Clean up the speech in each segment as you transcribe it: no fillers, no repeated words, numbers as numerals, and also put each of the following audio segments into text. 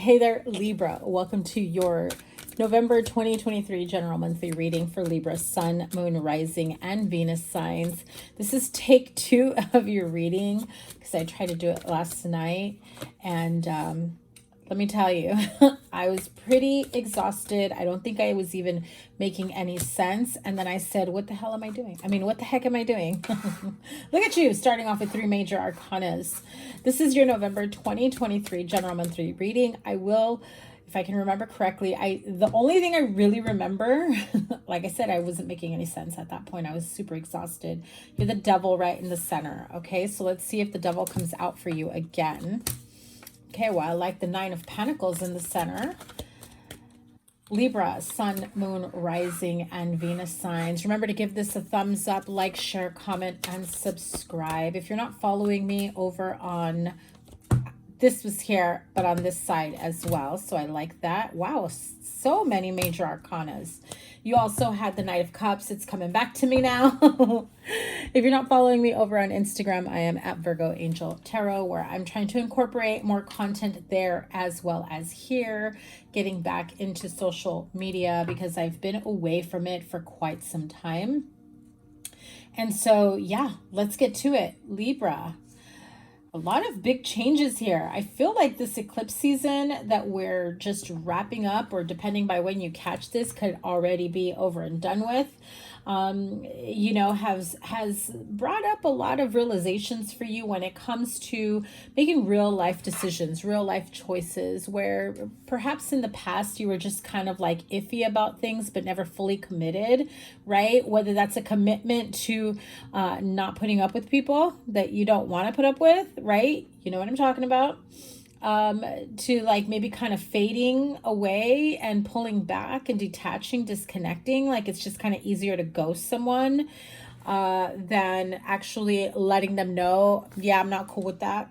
Hey there, Libra. Welcome to your November 2023 general monthly reading for Libra, Sun, Moon, Rising, and Venus signs. This is take 2 of your reading because I tried to do it last night. And let me tell you, I was pretty exhausted. I don't think I was even making any sense. And then I said, what the hell am I doing? I mean, what the heck am I doing? Look at you, starting off with 3 major arcanas. This is your November 2023 general monthly reading. I will, if I can remember correctly, the only thing I really remember, like I said, I wasn't making any sense at that point. I was super exhausted. You're the devil right in the center. Okay, so let's see if the devil comes out for you again. Okay, well, I like the 9 of Pentacles in the center. Libra, Sun, Moon, Rising, and Venus signs. Remember to give this a thumbs up, like, share, comment, and subscribe. If you're not following me over on, this was here, but on this side as well. So I like that. Wow, so many major arcanas. You also had the Knight of Cups. It's coming back to me now. If you're not following me over on Instagram, I am at Virgo Angel Tarot, where I'm trying to incorporate more content there as well as here, getting back into social media because I've been away from it for quite some time. And so, yeah, let's get to it. Libra. A lot of big changes here. I feel like this eclipse season that we're just wrapping up, or depending by when you catch this, could already be over and done with. You know, has brought up a lot of realizations for you when it comes to making real life decisions, real life choices, where perhaps in the past you were just kind of like iffy about things but never fully committed, right? Whether that's a commitment to not putting up with people that you don't want to put up with, right? You know what I'm talking about? To like maybe kind of fading away and pulling back and detaching, disconnecting. Like it's just kind of easier to ghost someone than actually letting them know, yeah, I'm not cool with that,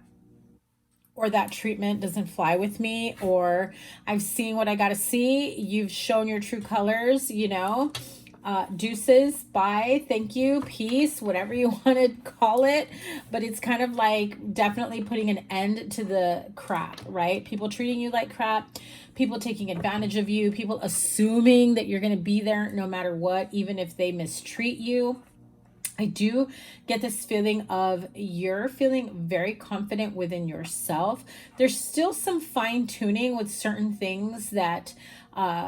or that treatment doesn't fly with me, or I've seen what I got to see. You've shown your true colors, you know. Deuces, bye, thank you, peace, whatever you want to call it. But it's kind of like definitely putting an end to the crap, right? People treating you like crap, people taking advantage of you, people assuming that you're going to be there no matter what, even if they mistreat you. I do get this feeling of you're feeling very confident within yourself. There's still some fine tuning with certain things that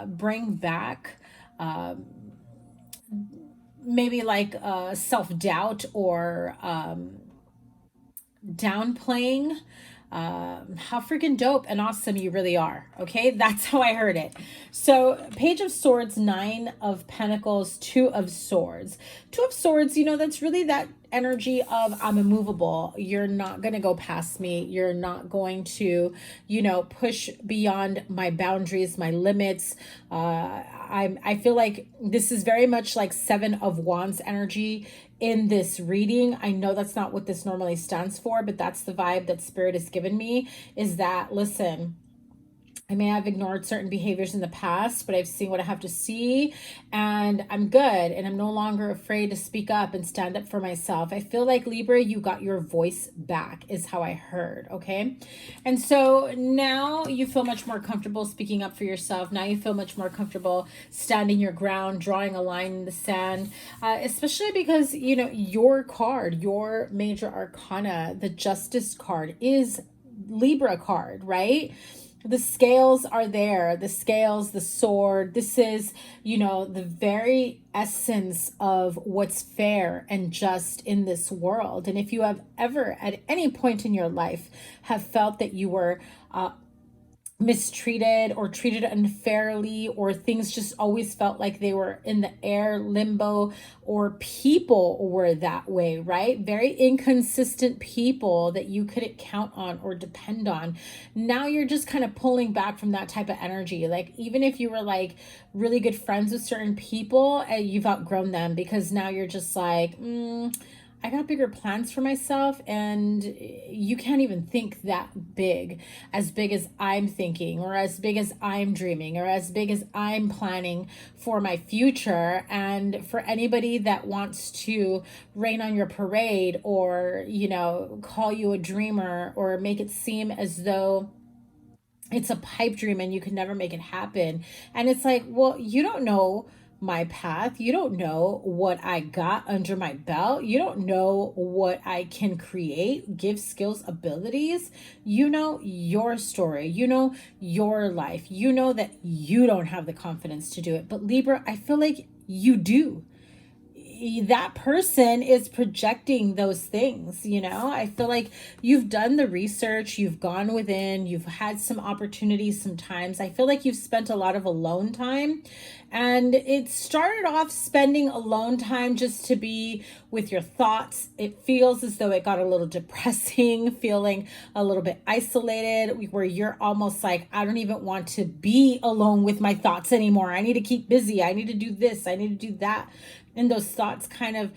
bring back maybe like self-doubt or downplaying how freaking dope and awesome you really are. Okay, that's how I heard it. So Page of Swords, 9 of Pentacles, 2 of Swords. 2 of Swords, you know, that's really that energy of I'm immovable. You're not going to go past me. You're not going to, you know, push beyond my boundaries, my limits. I feel like this is very much like 7 of Wands energy in this reading. I know that's not what this normally stands for, but that's the vibe that Spirit has given me, is that, listen, I may have ignored certain behaviors in the past, but I've seen what I have to see, and I'm good, and I'm no longer afraid to speak up and stand up for myself. I feel like, Libra, you got your voice back, is how I heard, okay? And so now you feel much more comfortable speaking up for yourself. Now you feel much more comfortable standing your ground, drawing a line in the sand, especially because, you know, your card, your major arcana, the Justice card, is Libra card, right? The scales are there, the scales, the sword. This is, you know, the very essence of what's fair and just in this world. And if you have ever at any point in your life have felt that you were mistreated or treated unfairly, or things just always felt like they were in the air, limbo, or people were that way, right? Very inconsistent people that you couldn't count on or depend on. Now you're just kind of pulling back from that type of energy. Like even if you were like really good friends with certain people, you've outgrown them because now you're just like, I got bigger plans for myself, and you can't even think that big as I'm thinking, or as big as I'm dreaming, or as big as I'm planning for my future. And for anybody that wants to rain on your parade, or, you know, call you a dreamer, or make it seem as though it's a pipe dream and you can never make it happen. And it's like, well, you don't know my path. You don't know what I got under my belt. You don't know what I can create, give skills, abilities. You know your story. You know your life. You know that you don't have the confidence to do it. But Libra, I feel like you do. That person is projecting those things. I feel like you've done the research, you've gone within, you've had some opportunities sometimes. I feel like you've spent a lot of alone time, and it started off spending alone time just to be with your thoughts. It feels as though it got a little depressing, feeling a little bit isolated, where you're almost like, I don't even want to be alone with my thoughts anymore. I need to keep busy. I need to do this. I need to do that. And those thoughts kind of,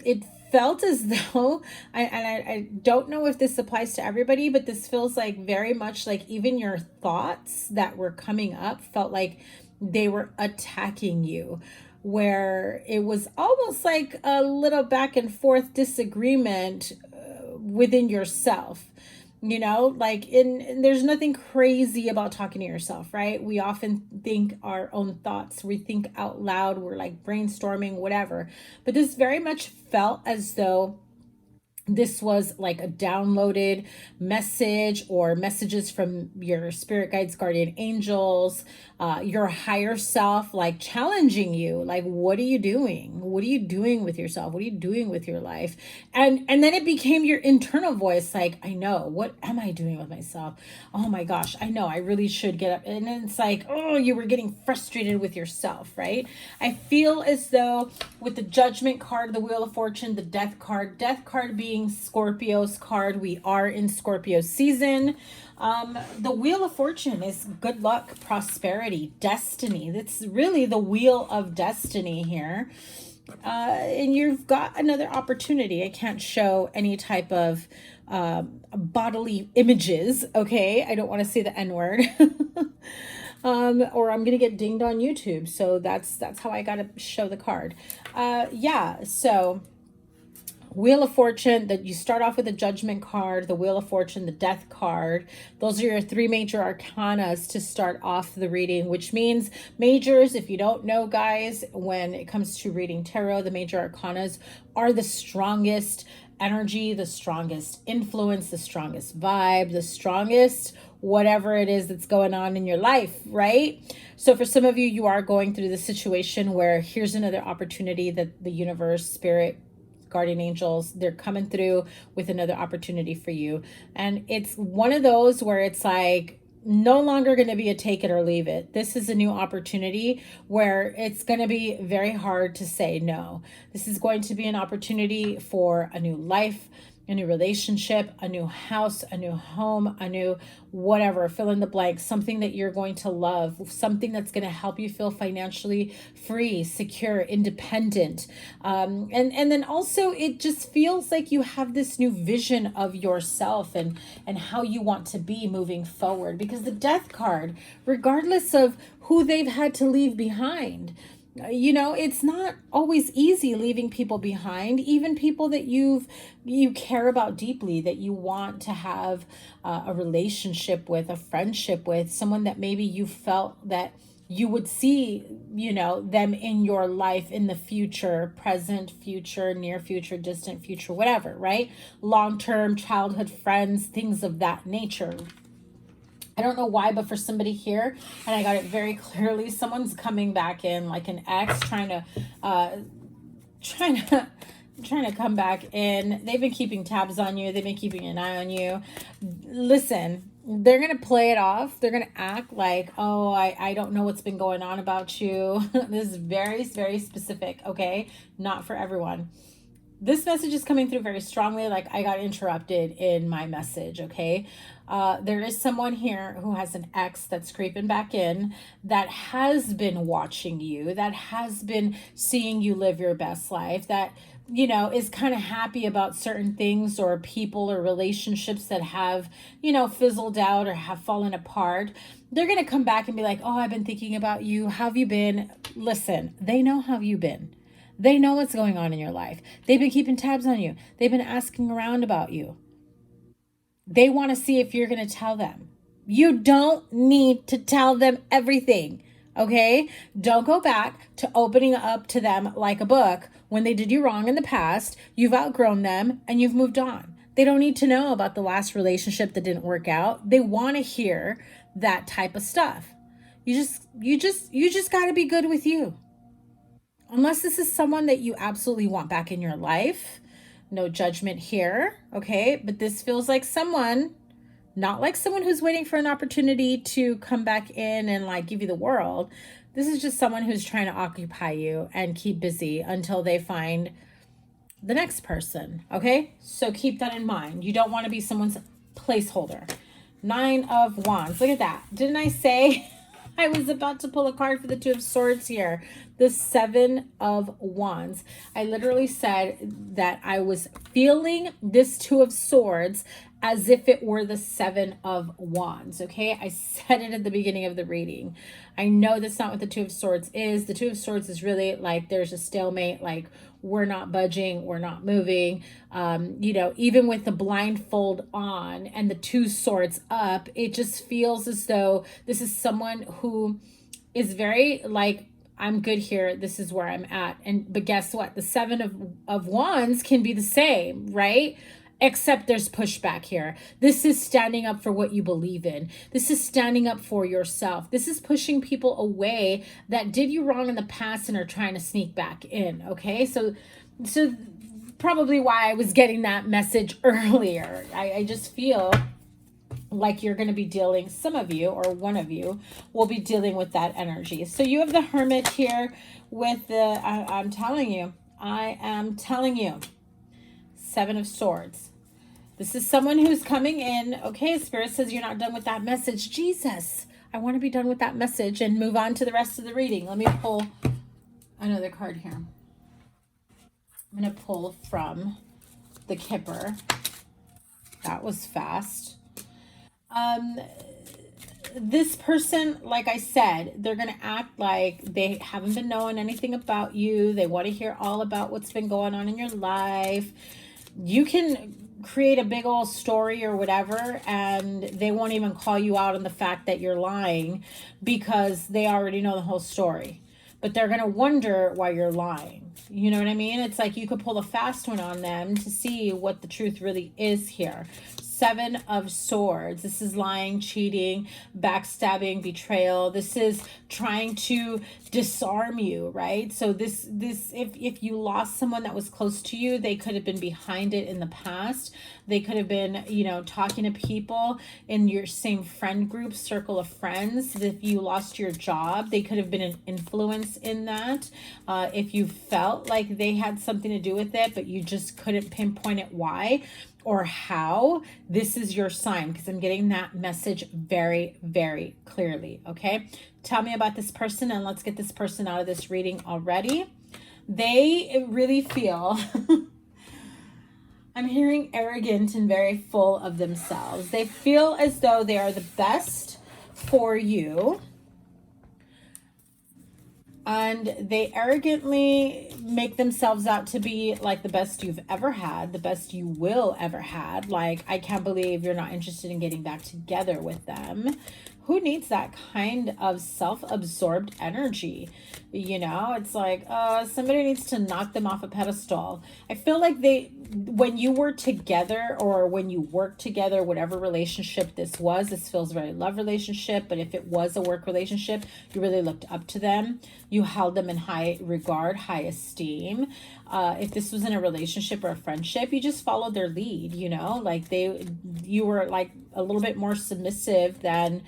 it felt as though, I don't know if this applies to everybody, but this feels like very much like even your thoughts that were coming up felt like they were attacking you, where it was almost like a little back and forth disagreement within yourself. Like there's nothing crazy about talking to yourself, right? We often think our own thoughts, we think out loud, we're like brainstorming, whatever. But this very much felt as though this was like a downloaded message or messages from your spirit guides, guardian angels, your higher self, like challenging you. Like, what are you doing? What are you doing with yourself? What are you doing with your life? And then it became your internal voice. Like, I know, what am I doing with myself? Oh my gosh, I know I really should get up. And then it's like, oh, you were getting frustrated with yourself, right? I feel as though with the Judgment card, the Wheel of Fortune, the Death card being Scorpio's card. We are in Scorpio season. The Wheel of Fortune is good luck, prosperity, destiny. That's really the wheel of destiny here. And you've got another opportunity. I can't show any type of bodily images, okay? I don't want to say the N-word. Or I'm gonna get dinged on YouTube. So that's how I gotta show the card. So Wheel of Fortune, that you start off with the Judgment card, the Wheel of Fortune, the Death card. Those are your three major arcanas to start off the reading, which means majors, if you don't know, guys, when it comes to reading tarot, the major arcanas are the strongest energy, the strongest influence, the strongest vibe, the strongest whatever it is that's going on in your life, right? So for some of you, you are going through the situation where here's another opportunity that the universe, spirit, guardian angels, they're coming through with another opportunity for you. And it's one of those where it's like no longer going to be a take it or leave it. This is a new opportunity where it's going to be very hard to say no. This is going to be an opportunity for a new life, a new relationship, a new house, a new home, a new whatever, fill in the blank, something that you're going to love, something that's going to help you feel financially free, secure, independent. And then also it just feels like you have this new vision of yourself and how you want to be moving forward, because the Death card, regardless of who they've had to leave behind, it's not always easy leaving people behind, even people that you care about deeply, that you want to have a relationship with, a friendship with, someone that maybe you felt that you would see, them in your life in the future, present, future, near future, distant future, whatever, right? Long-term childhood friends, things of that nature. I don't know why, but for somebody here, and I got it very clearly, someone's coming back in, like an ex trying to come back in. They've been keeping tabs on you. They've been keeping an eye on you. Listen, they're going to play it off. They're going to act like, oh, I don't know what's been going on about you. This is very, very specific, okay? Not for everyone. This message is coming through very strongly. Like I got interrupted in my message, okay? There is someone here who has an ex that's creeping back in, that has been watching you, that has been seeing you live your best life, that, is kind of happy about certain things or people or relationships that have, fizzled out or have fallen apart. They're going to come back and be like, oh, I've been thinking about you. How have you been? Listen, they know how you've been. They know what's going on in your life. They've been keeping tabs on you. They've been asking around about you. They want to see if you're going to tell them. You don't need to tell them everything. Okay? Don't go back to opening up to them like a book when they did you wrong in the past. You've outgrown them and you've moved on. They don't need to know about the last relationship that didn't work out. They want to hear that type of stuff. You just got to be good with you. Unless this is someone that you absolutely want back in your life. No judgment here, okay? But this feels like someone, not like someone who's waiting for an opportunity to come back in and like give you the world. This is just someone who's trying to occupy you and keep busy until they find the next person, okay? So keep that in mind. You don't want to be someone's placeholder. 9 of Wands. Look at that. Didn't I say I was about to pull a card for the 2 of Swords here? The 7 of Wands. I literally said that I was feeling this 2 of Swords as if it were the 7 of Wands, okay? I said it at the beginning of the reading. I know that's not what the 2 of Swords is. The 2 of Swords is really like there's a stalemate, like we're not budging, we're not moving. Even with the blindfold on and the 2 swords up, it just feels as though this is someone who is very like, I'm good here, this is where I'm at. But guess what? The 7 of Wands can be the same, right? Except there's pushback here. This is standing up for what you believe in. This is standing up for yourself. This is pushing people away that did you wrong in the past and are trying to sneak back in, okay? So probably why I was getting that message earlier. I just feel like you're going to be dealing, some of you or one of you will be dealing with that energy. So you have the Hermit here with the, I'm telling you, 7 of Swords. This is someone who's coming in. Okay, Spirit says you're not done with that message. Jesus, I want to be done with that message and move on to the rest of the reading. Let me pull another card here. I'm going to pull from the Kipper. That was fast. This person, like I said, they're going to act like they haven't been knowing anything about you. They want to hear all about what's been going on in your life. You can create a big old story or whatever, and they won't even call you out on the fact that you're lying because they already know the whole story. But they're going to wonder why you're lying. You know what I mean? It's like you could pull a fast one on them to see what the truth really is here. 7 of Swords. This is lying, cheating, backstabbing, betrayal. This is trying to disarm you, right? So this if you lost someone that was close to you, they could have been behind it in the past. They could have been, talking to people in your same friend group, circle of friends. If you lost your job, they could have been an influence in that. If you felt like they had something to do with it, but you just couldn't pinpoint it why or how, this is your sign, because I'm getting that message very, very clearly, okay? Tell me about this person, and let's get this person out of this reading already. They really feel, I'm hearing arrogant and very full of themselves. They feel as though they are the best for you. And they arrogantly make themselves out to be like the best you've ever had, the best you will ever had. Like, I can't believe you're not interested in getting back together with them. Who needs that kind of self-absorbed energy? It's like, somebody needs to knock them off a pedestal. I feel like when you were together or when you worked together, whatever relationship this feels very love relationship. But if it was a work relationship, you really looked up to them. You held them in high regard, high esteem. If this was in a relationship or a friendship, you just followed their lead, like you were like a little bit more submissive than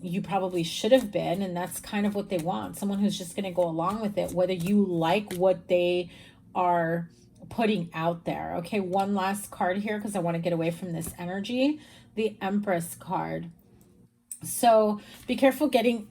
you probably should have been. And that's kind of what they want. Someone who's just going to go along with it, whether you like what they are putting out there. Okay, one last card here because I want to get away from this energy. The Empress card. So be careful getting,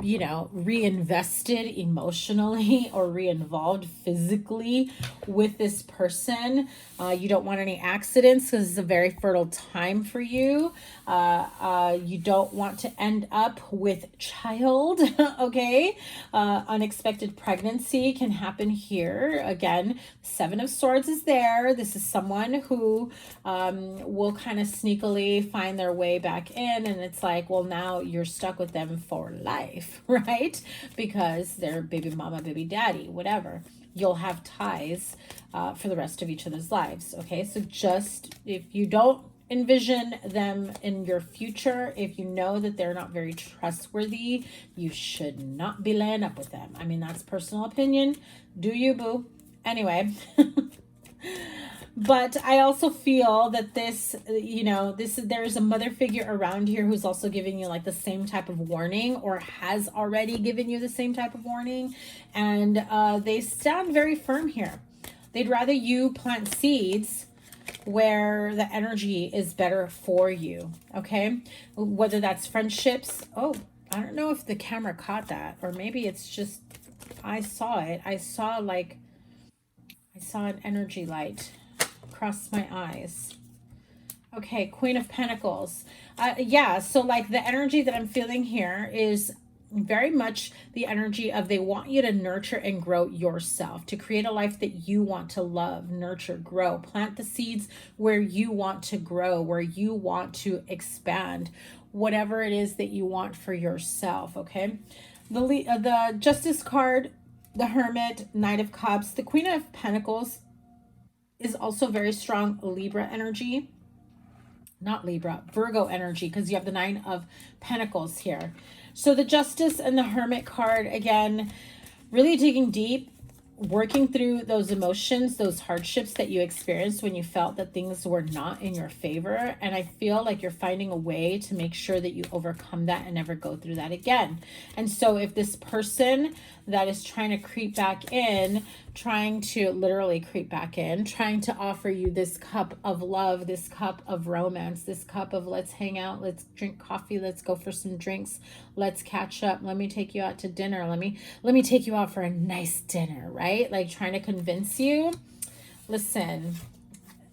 reinvested emotionally or reinvolved physically with this person. You don't want any accidents because it's a very fertile time for you. You don't want to end up with child, okay? Unexpected pregnancy can happen here. Again, Seven of Swords is there. This is someone who will kind of sneakily find their way back in, and it's like, well, now you're stuck with them for life, right? Because they're baby mama, baby daddy, whatever. You'll have ties for the rest of each other's lives, okay? So just, if you don't envision them in your future, if you know that they're not very trustworthy, you should not be laying up with them. I mean, that's personal opinion. Do you, boo? Anyway. But I also feel that this, there's a mother figure around here who's also giving you like the same type of warning, or has already given you the same type of warning. And they stand very firm here. They'd rather you plant seeds where the energy is better for you, okay? Whether that's friendships. Oh, I don't know if the camera caught that, or maybe it's just, I saw it. I saw an energy light cross my eyes. Okay, Queen of Pentacles. Yeah, so like the energy that I'm feeling here is very much the energy of they want you to nurture and grow yourself, to create a life that you want to love, nurture, grow, plant the seeds where you want to grow, where you want to expand, whatever it is that you want for yourself, okay? The Justice card, the Hermit, Knight of Cups, the Queen of Pentacles is also very strong Libra energy. Not Libra, Virgo energy, because you have the Nine of Pentacles here. So the Justice and the Hermit card, again, really digging deep, working through those emotions, those hardships that you experienced when you felt that things were not in your favor. And I feel like you're finding a way to make sure that you overcome that and never go through that again. And so if this person that is trying to creep back in, trying to literally creep back in, trying to offer you this cup of love, this cup of romance, this cup of let's hang out, let's drink coffee, let's go for some drinks, let's catch up, let me take you out to dinner, let me take you out for a nice dinner, right? Like trying to convince you. Listen,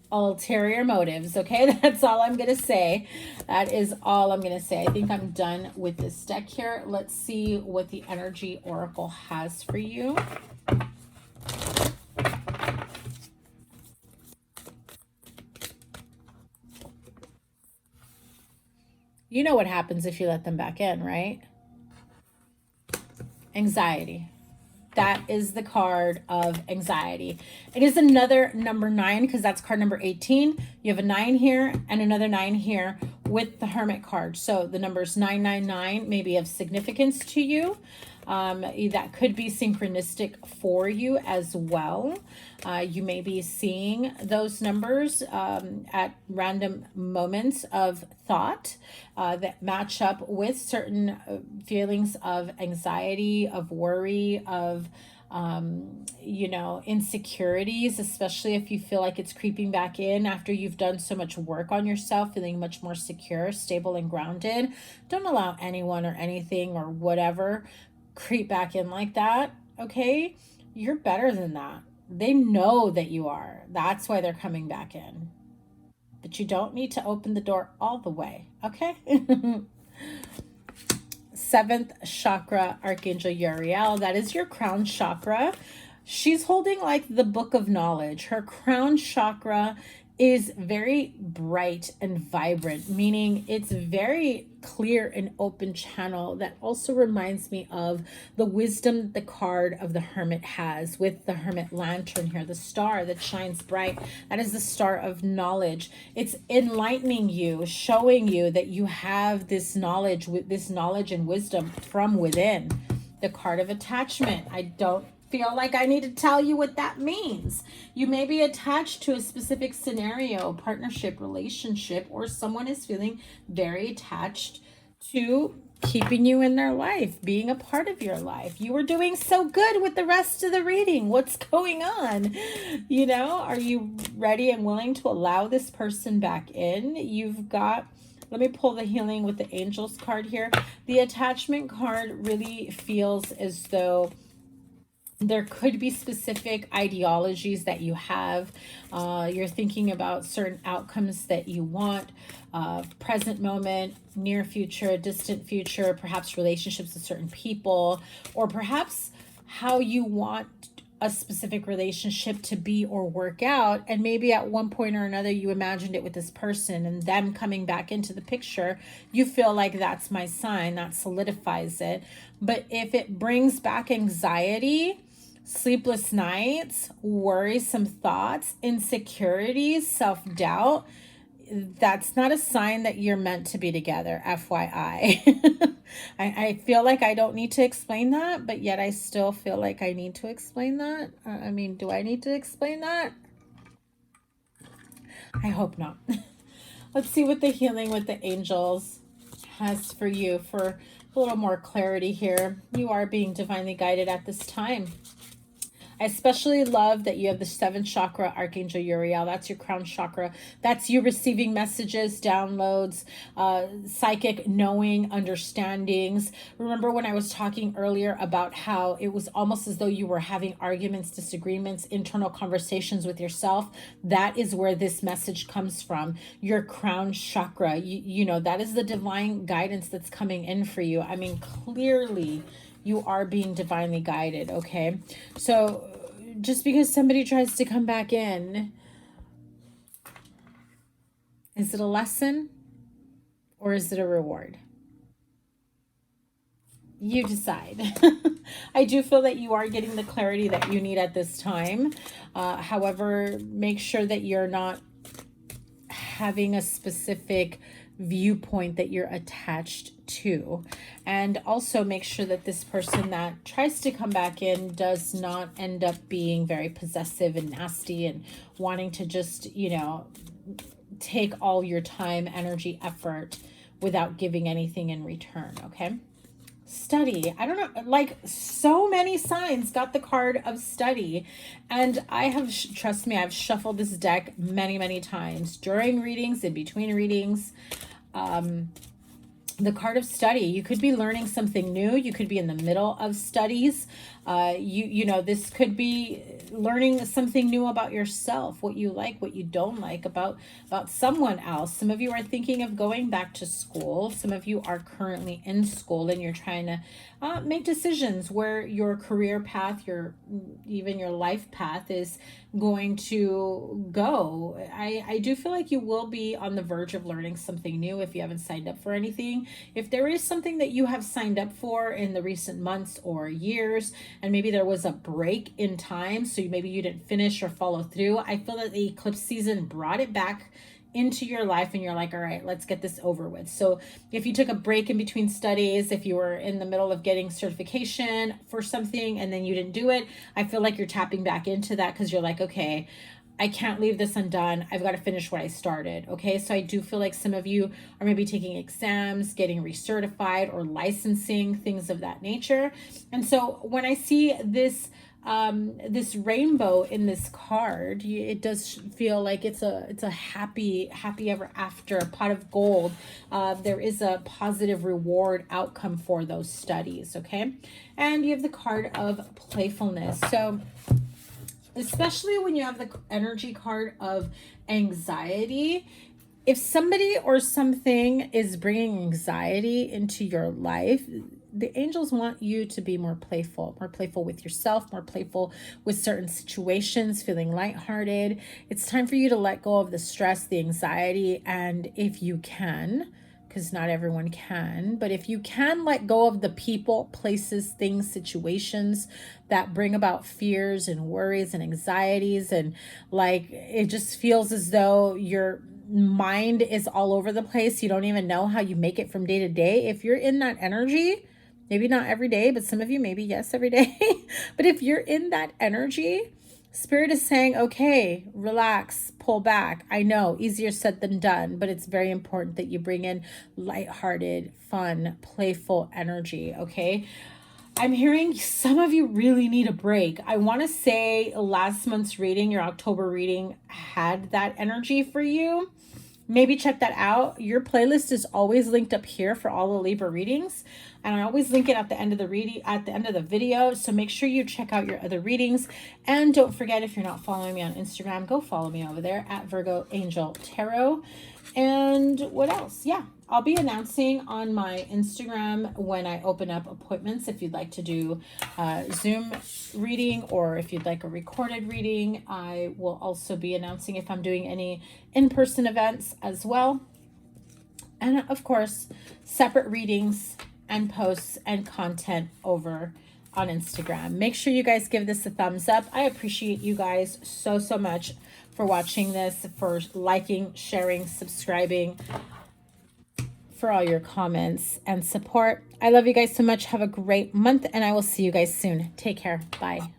ulterior motives, okay? That's all I'm gonna say. That is all I'm gonna say. I think I'm done with this deck here. Let's see what the energy oracle has for you. You know what happens if you let them back in, right? Anxiety. That is the card of anxiety. It is another number 9, because that's card number 18. You have a 9 here and another 9 here with the Hermit card. So the numbers 999 may be of significance to you. That could be synchronistic for you as well. You may be seeing those numbers at random moments of thought that match up with certain feelings of anxiety, of worry, of insecurities, especially if you feel like it's creeping back in after you've done so much work on yourself, feeling much more secure, stable, and grounded. Don't allow anyone or anything or whatever creep back in like that, okay? You're better than that. They know that you are. That's why they're coming back in. But you don't need to open the door all the way, okay? 7th chakra, Archangel Uriel. That is your crown chakra. She's holding like the book of knowledge. Her crown chakra is very bright and vibrant, meaning it's very clear and open channel. That also reminds me of the wisdom the card of the Hermit has with the Hermit lantern here, the star that shines bright. That is the star of knowledge. It's enlightening you, showing you that you have this knowledge and wisdom from within. The card of attachment. I don't feel like I need to tell you what that means. You may be attached to a specific scenario, partnership, relationship, or someone is feeling very attached to keeping you in their life, being a part of your life. You were doing so good with the rest of the reading. What's going on? Are you ready and willing to allow this person back in? You've got Let me pull the healing with the angels card here. The attachment card really feels as though there could be specific ideologies that you have. You're thinking about certain outcomes that you want, present moment, near future, distant future, perhaps relationships with certain people, or perhaps how you want a specific relationship to be or work out. And maybe at one point or another, you imagined it with this person, and them coming back into the picture, you feel like that's my sign, that solidifies it. But if it brings back anxiety, sleepless nights, worrisome thoughts, insecurities, self-doubt, that's not a sign that you're meant to be together, FYI. I feel like I don't need to explain that, but yet I still feel like I need to explain that. I mean, do I need to explain that? I hope not. Let's see what the healing with the angels has for you for a little more clarity here. You are being divinely guided at this time. I especially love that you have the 7th chakra, Archangel Uriel. That's your crown chakra. That's you receiving messages, downloads, psychic knowing, understandings. Remember when I was talking earlier about how it was almost as though you were having arguments, disagreements, internal conversations with yourself? That is where this message comes from. Your crown chakra. You know, that is the divine guidance that's coming in for you. I mean, clearly you are being divinely guided, okay? So just because somebody tries to come back in, is it a lesson or is it a reward? You decide. I do feel that you are getting the clarity that you need at this time. However, make sure that you're not having a specific viewpoint that you're attached to, and also make sure that this person that tries to come back in does not end up being very possessive and nasty and wanting to just, you know, take all your time, energy, effort without giving anything in return. Okay, study. I don't know, like so many signs got the card of study, and I have, trust me, I've shuffled this deck many times during readings, in between readings. The card of study, you could be learning something new. You could be in the middle of studies. You know, this could be learning something new about yourself, what you like, what you don't like about someone else. Some of you are thinking of going back to school. Some of you are currently in school and you're trying to make decisions where your career path, even your life path is going to go. I do feel like you will be on the verge of learning something new if you haven't signed up for anything. If there is something that you have signed up for in the recent months or years, and maybe there was a break in time, so maybe you didn't finish or follow through, I feel that the eclipse season brought it back into your life and you're like, all right, let's get this over with. So if you took a break in between studies, if you were in the middle of getting certification for something and then you didn't do it, I feel like you're tapping back into that because you're like, okay, I can't leave this undone. I've got to finish what I started. Okay, so I do feel like some of you are maybe taking exams, getting recertified, or licensing, things of that nature. And so when I see this this rainbow in this card, it does feel like it's a happy ever after, a pot of gold. There is a positive reward outcome for those studies. Okay, and you have the card of playfulness. So especially when you have the energy card of anxiety, if somebody or something is bringing anxiety into your life, the angels want you to be more playful with yourself, more playful with certain situations, feeling lighthearted. It's time for you to let go of the stress, the anxiety, and if you can, because not everyone can, but if you can let go of the people, places, things, situations that bring about fears and worries and anxieties, and like it just feels as though your mind is all over the place. You don't even know how you make it from day to day. If you're in that energy, maybe not every day, but some of you maybe yes every day. But if you're in that energy, Spirit is saying, okay, relax, pull back. I know, easier said than done, but it's very important that you bring in lighthearted, fun, playful energy, okay? I'm hearing some of you really need a break. I want to say last month's reading, your October reading, had that energy for you. maybe check that out. Your playlist is always linked up here for all the Libra readings, and I always link it at the end of the reading, at the end of the video. So make sure you check out your other readings, and don't forget, if you're not following me on Instagram, go follow me over there at Virgo Angel Tarot. And what else? Yeah, I'll be announcing on my Instagram when I open up appointments. If you'd like to do Zoom reading, or if you'd like a recorded reading, I will also be announcing if I'm doing any in-person events as well. And of course, separate readings and posts and content over on Instagram. Make sure you guys give this a thumbs up. I appreciate you guys so, so much for watching this, for liking, sharing, subscribing, for all your comments and support. I love you guys so much. Have a great month, and I will see you guys soon. Take care. Bye.